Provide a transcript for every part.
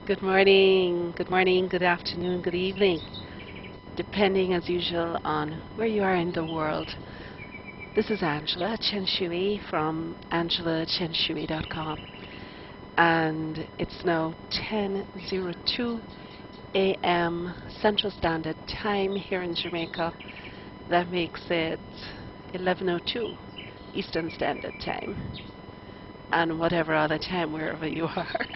Good morning, good afternoon, good evening, depending as usual on where you are in the world. This is Angela Chen Shui from angelachenshui.com, and it's now 10:02 a.m. Central Standard Time here in Jamaica. That makes it 11:02 Eastern Standard Time, and whatever other time wherever you are.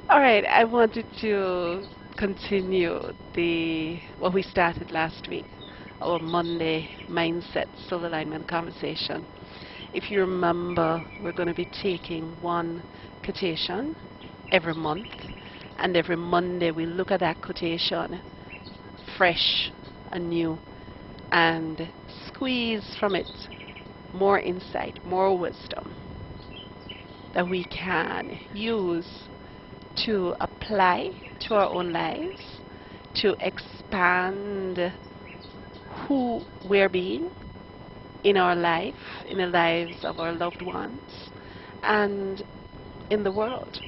All right, I wanted to continue the what we started last week, our Monday mindset soul alignment conversation. If you remember, we're going to be taking one quotation every month, and every Monday we look at that quotation fresh and new and squeeze from it more insight, more wisdom that we can use to apply to our own lives, to expand who we're being in our life, in the lives of our loved ones, and in the world.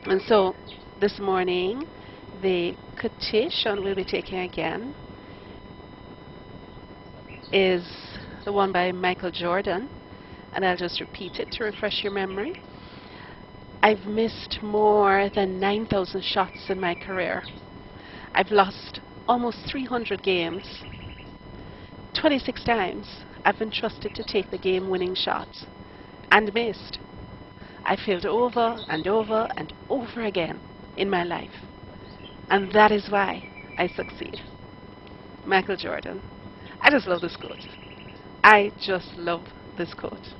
And so this morning, the quotation we'll be taking again is the one by Michael Jordan, and I'll just repeat it to refresh your memory. I've missed more than 9,000 shots in my career. I've lost almost 300 games. 26 times I've been trusted to take the game-winning shot and missed. I failed over and over and over again in my life. And that is why I succeed. Michael Jordan. I just love this quote. I just love this quote.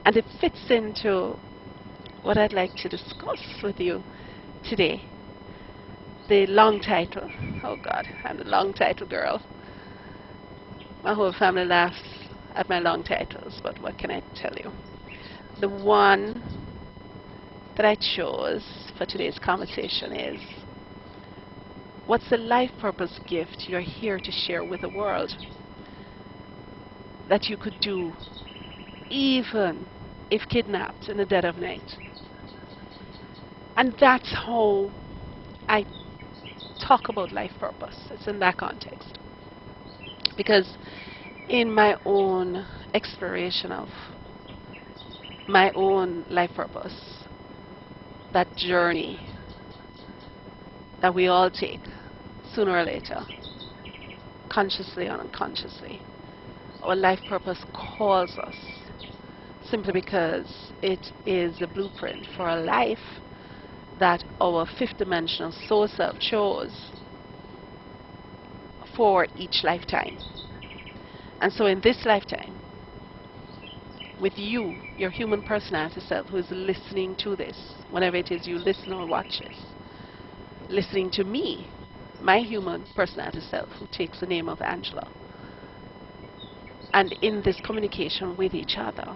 And it fits into what I'd like to discuss with you today. The long title. Oh God, I'm the long title girl. My whole family laughs at my long titles, but what can I tell you? The one that I chose for today's conversation is, what's the life purpose gift you're here to share with the world that you could do even if kidnapped in the dead of night? And that's how I talk about life purpose. It's in that context. Because in my own exploration of my own life purpose, that journey that we all take sooner or later, consciously or unconsciously, our life purpose calls us simply because it is a blueprint for a life that our fifth dimensional soul self chose for each lifetime. And so in this lifetime, with you, your human personality self who is listening to this, whenever it is you listen or watch this, listening to me, my human personality self who takes the name of Angela, and in this communication with each other,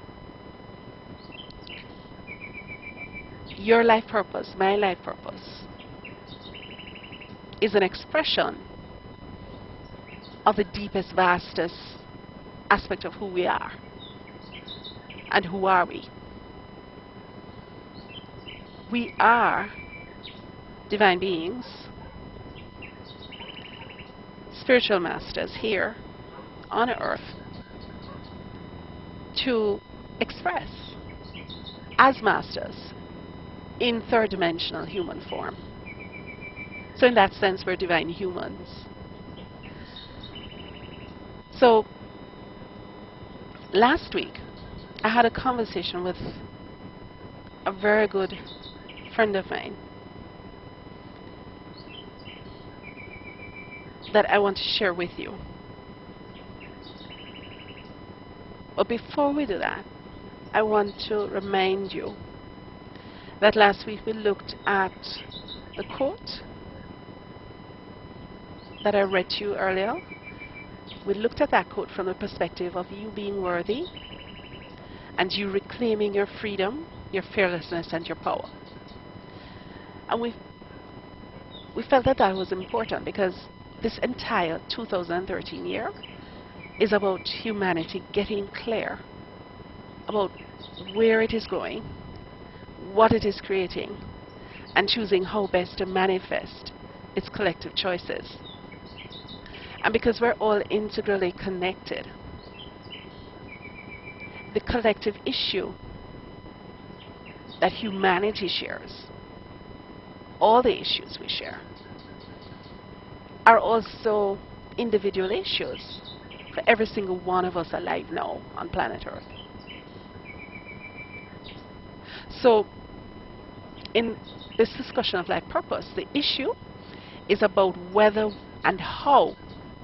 your life purpose, my life purpose, is an expression of the deepest, vastest aspect of who we are. And who are we? We are divine beings, spiritual masters here on earth to express as masters in third dimensional human form. So in that sense, we're divine humans. So last week, I had a conversation with a very good friend of mine that I want to share with you. But before we do that, I want to remind you that last week we looked at the quote that I read to you earlier. We looked at that quote from the perspective of you being worthy and you reclaiming your freedom, your fearlessness, and your power. And we felt that that was important because this entire 2013 year is about humanity getting clear about where it is going, what it is creating, and choosing how best to manifest its collective choices. And because we're all integrally connected, the collective issue that humanity shares, all the issues we share, are also individual issues for every single one of us alive now on planet Earth. So, in this discussion of life purpose, the issue is about whether and how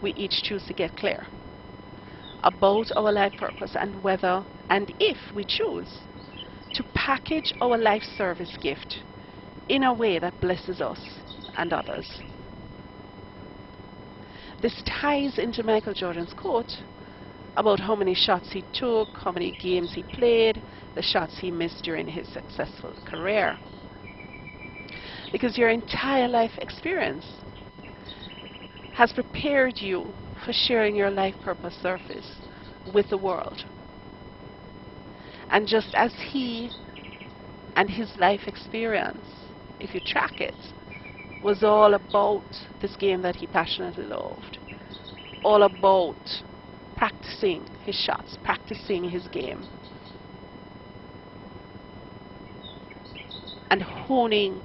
we each choose to get clear about our life purpose, and whether and if we choose to package our life service gift in a way that blesses us and others. This ties into Michael Jordan's quote about how many shots he took, how many games he played, the shots he missed during his successful career. Because your entire life experience has prepared you for sharing your life purpose service with the world. And just as he and his life experience, if you track it, was all about this game that he passionately loved, all about practicing his shots, practicing his game, and honing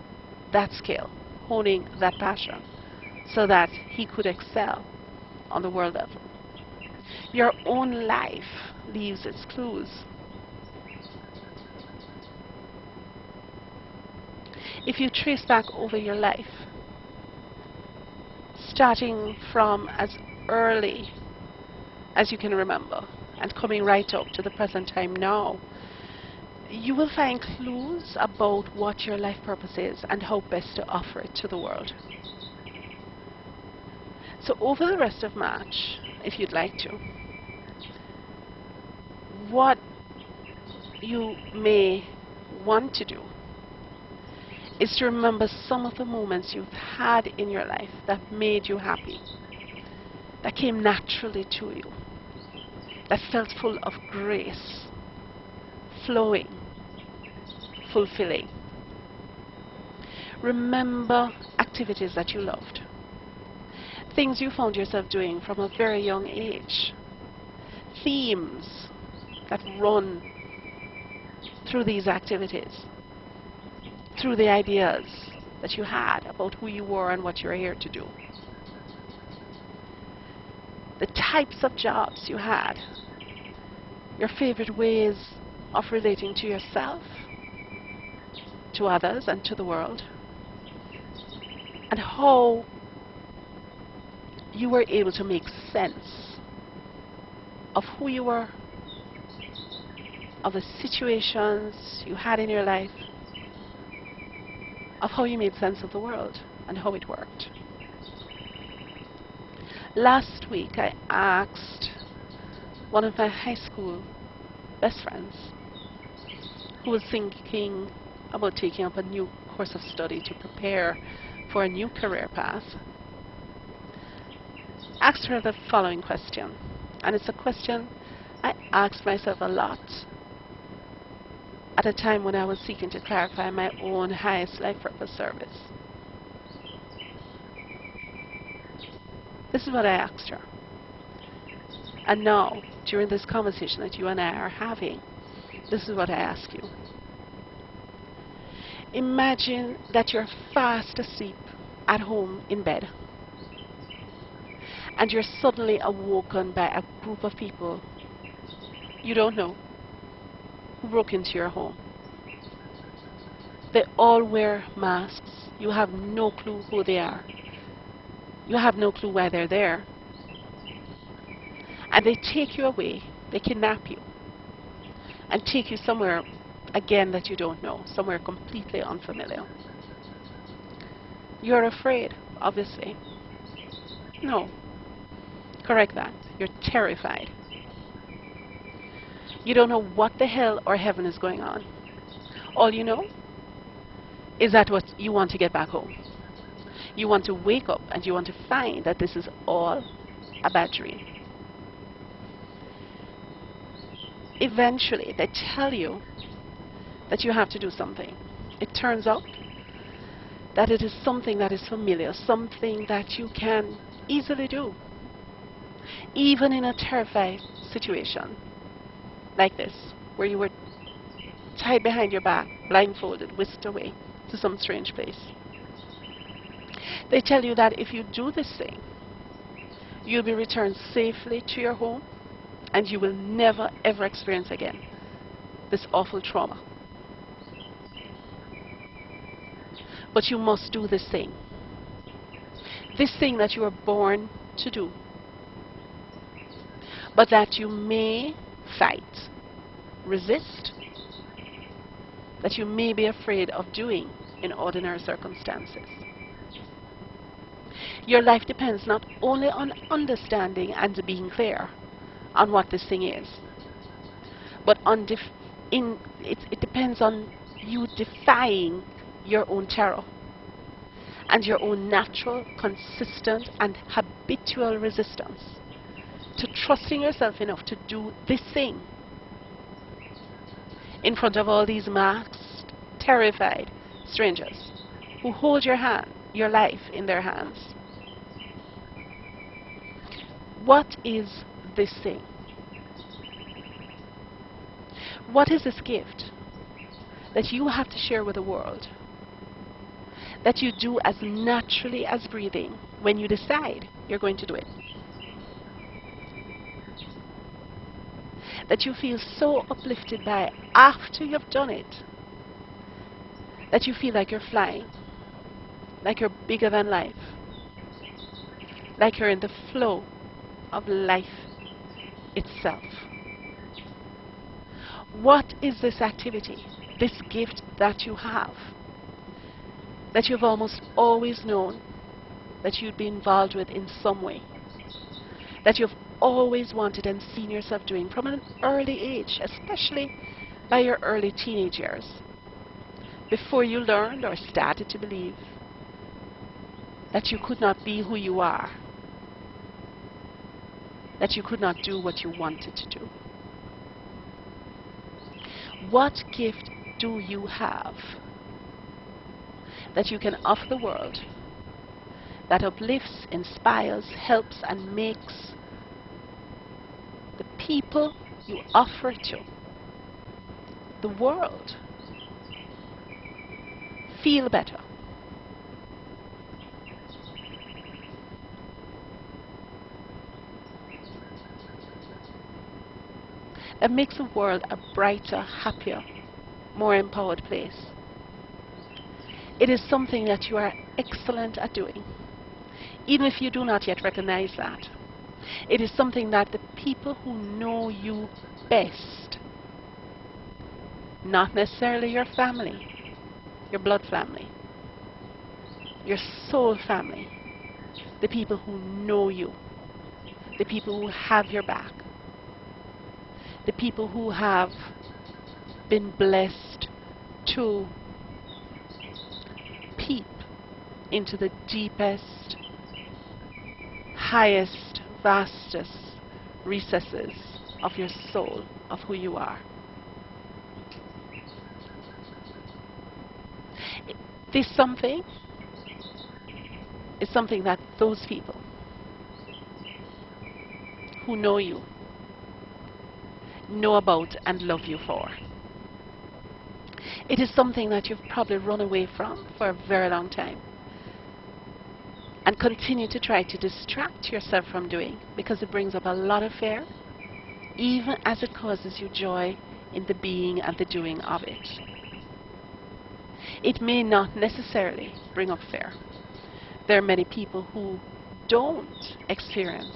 that skill, honing that passion, so that he could excel on the world level. Your own life leaves its clues. If you trace back over your life, starting from as early as you can remember and coming right up to the present time now, you will find clues about what your life purpose is and how best to offer it to the world. So over the rest of March, if you'd like to, what you may want to do is to remember some of the moments you've had in your life that made you happy, that came naturally to you, that felt full of grace, flowing, fulfilling. Remember activities that you loved, things you found yourself doing from a very young age, themes that run through these activities, through the ideas that you had about who you were and what you were here to do. The types of jobs you had, your favorite ways of relating to yourself, to others, and to the world, and how you were able to make sense of who you were, of the situations you had in your life, of how you made sense of the world and how it worked. Last week I asked one of my high school best friends, who was thinking about taking up a new course of study to prepare for a new career path, asked her the following question, and it's a question I asked myself a lot at a time when I was seeking to clarify my own highest life purpose service. This is what I asked her. And now, during this conversation that you and I are having, this is what I ask you. Imagine that you're fast asleep at home in bed, and you're suddenly awoken by a group of people you don't know who broke into your home. They all wear masks. You have no clue who they are. You have no clue why they're there. And they take you away. They kidnap you and take you somewhere, again, that you don't know, somewhere completely unfamiliar. You're afraid, obviously. No. Correct that. You're terrified. You don't know what the hell or heaven is going on. All you know is that what you want to get back home. You want to wake up and you want to find that this is all a bad dream. Eventually, they tell you that you have to do something. It turns out that it is something that is familiar, something that you can easily do, even in a terrified situation like this, where you were tied behind your back, blindfolded, whisked away to some strange place. They tell you that if you do this thing, you'll be returned safely to your home and you will never ever experience again this awful trauma. But you must do this thing that you are born to do, but that you may fight, resist, that you may be afraid of doing in ordinary circumstances. Your life depends not only on understanding and being clear on what this thing is, but on it depends on you defying your own terror and your own natural, consistent, and habitual resistance to trusting yourself enough to do this thing in front of all these masked, terrified strangers who hold your life in their hands. What is this thing? What is this gift that you have to share with the world, that you do as naturally as breathing when you decide you're going to do it? That you feel so uplifted by after you've done it, that you feel like you're flying, like you're bigger than life, like you're in the flow of life itself. What is this activity, this gift that you have, that you've almost always known that you'd be involved with in some way, that you've always wanted and seen yourself doing from an early age, especially by your early teenage years, before you learned or started to believe that you could not be who you are, that you could not do what you wanted to do? What gift do you have that you can offer the world that uplifts, inspires, helps, and makes the people you offer it to, the world, feel better? That makes the world a brighter, happier, more empowered place. It is something that you are excellent at doing, even if you do not yet recognize that. It is something that the people who know you best, not necessarily your family, your blood family, your soul family, the people who know you, the people who have your back, the people who have been blessed to peep into the deepest, highest, vastest recesses of your soul, of who you are. This something is something that those people who know you know about and love you for. It is something that you've probably run away from for a very long time and continue to try to distract yourself from doing, because it brings up a lot of fear, even as it causes you joy in the being and the doing of it. It may not necessarily bring up fear. There are many people who don't experience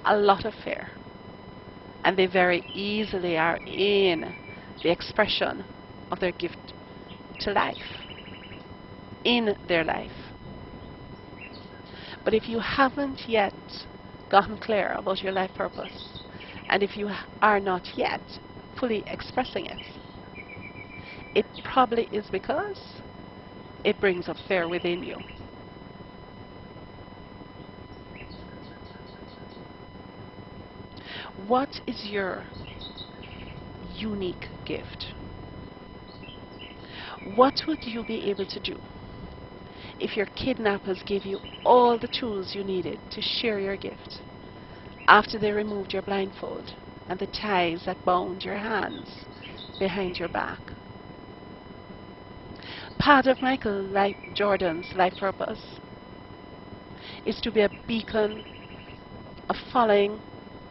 a lot of fear, and they very easily are in the expression of their gift to life, in their life. But if you haven't yet gotten clear about your life purpose, and if you are not yet fully expressing it, it probably is because it brings up fear within you. What is your unique gift? What would you be able to do if your kidnappers gave you all the tools you needed to share your gift after they removed your blindfold and the ties that bound your hands behind your back? Part of Jordan's life purpose is to be a beacon of following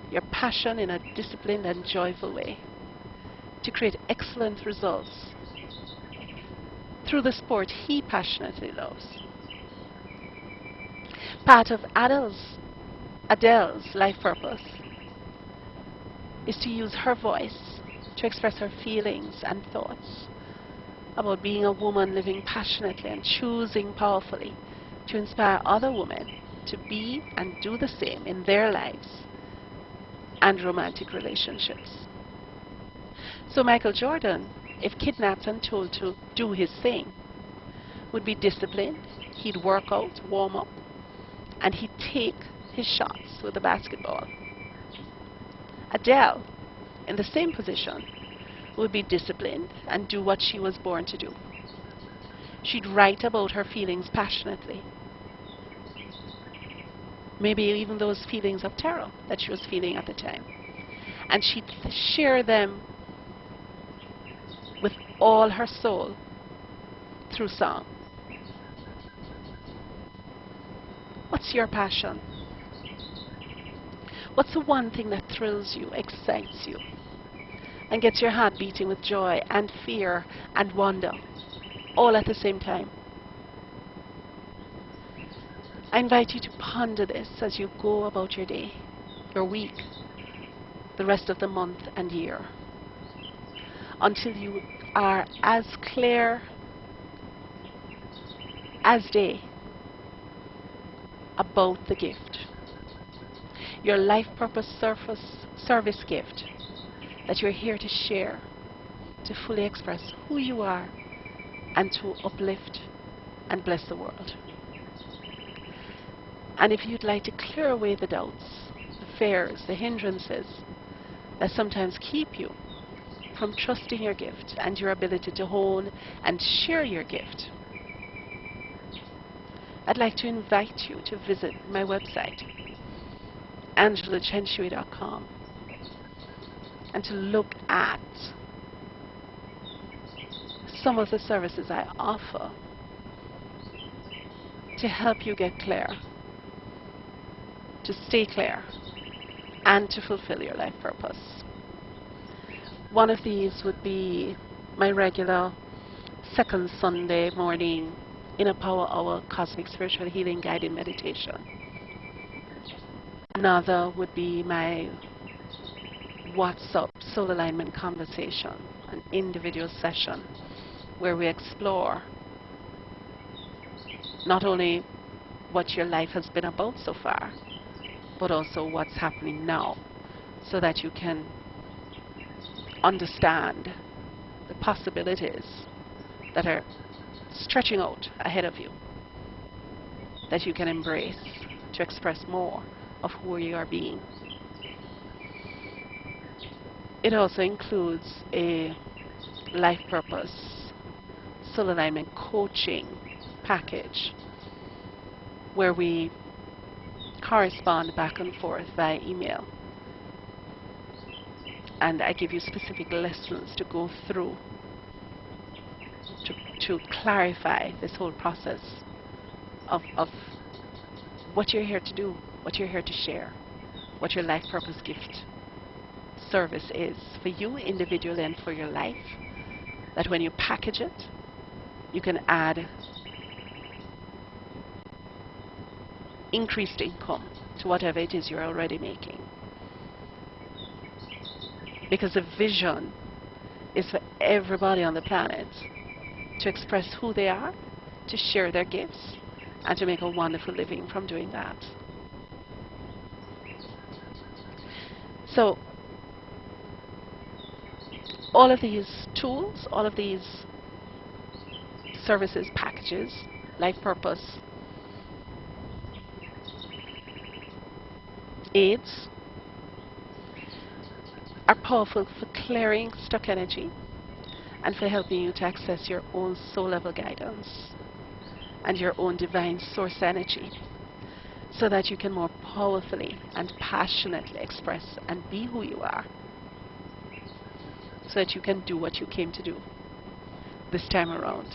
your passion in a disciplined and joyful way, to create excellent results through the sport he passionately loves. Part of Adele's life purpose is to use her voice to express her feelings and thoughts about being a woman living passionately and choosing powerfully to inspire other women to be and do the same in their lives and romantic relationships. So Michael Jordan, if kidnapped and told to do his thing, would be disciplined, he'd work out, warm up, and he'd take his shots with the basketball. Adele, in the same position, would be disciplined and do what she was born to do. She'd write about her feelings passionately. Maybe even those feelings of terror that she was feeling at the time. And she'd share them with all her soul through song. What's your passion? What's the one thing that thrills you, excites you, and gets your heart beating with joy and fear and wonder all at the same time? I invite you to ponder this as you go about your day, your week, the rest of the month and year, until you are as clear as day about the gift, your life purpose service gift that you're here to share, to fully express who you are and to uplift and bless the world. And if you'd like to clear away the doubts, the fears, the hindrances that sometimes keep you from trusting your gift and your ability to hone and share your gift, I'd like to invite you to visit my website, AngelaChenShui.com, and to look at some of the services I offer to help you get clear, to stay clear, and to fulfill your life purpose. One of these would be my regular second Sunday morning Inner Power Hour Cosmic Spiritual Healing Guided Meditation. Another would be my What's Up Soul Alignment Conversation, an individual session where we explore not only what your life has been about so far, but also what's happening now, so that you can understand the possibilities that are stretching out ahead of you, that you can embrace to express more of who you are being. It also includes a life purpose soul alignment coaching package where we correspond back and forth via email, and I give you specific lessons to go through to clarify this whole process of what you're here to do, what you're here to share, what your life purpose gift service is for you individually and for your life, that when you package it, you can add increased income to whatever it is you're already making. Because the vision is for everybody on the planet to express who they are, to share their gifts, and to make a wonderful living from doing that. So, all of these tools, all of these services, packages, life purpose, aids, are powerful for clearing stuck energy and for helping you to access your own soul level guidance and your own divine source energy, so that you can more powerfully and passionately express and be who you are, so that you can do what you came to do this time around.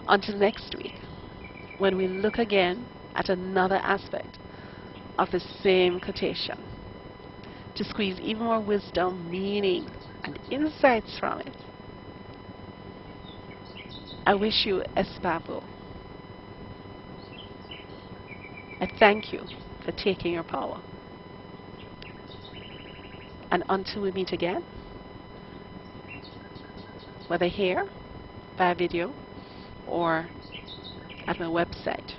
Until next week, when we look again at another aspect of the same quotation, to squeeze even more wisdom, meaning, and insights from it. I wish you Espavo. I thank you for taking your power. And until we meet again, whether here, via video, or at my website,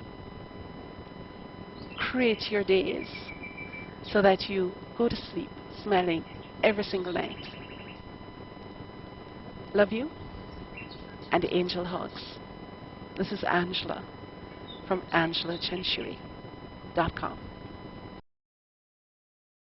create your days so that you go to sleep smiling every single night. Love you, and angel hugs. This is Angela from AngelaChenShui.com.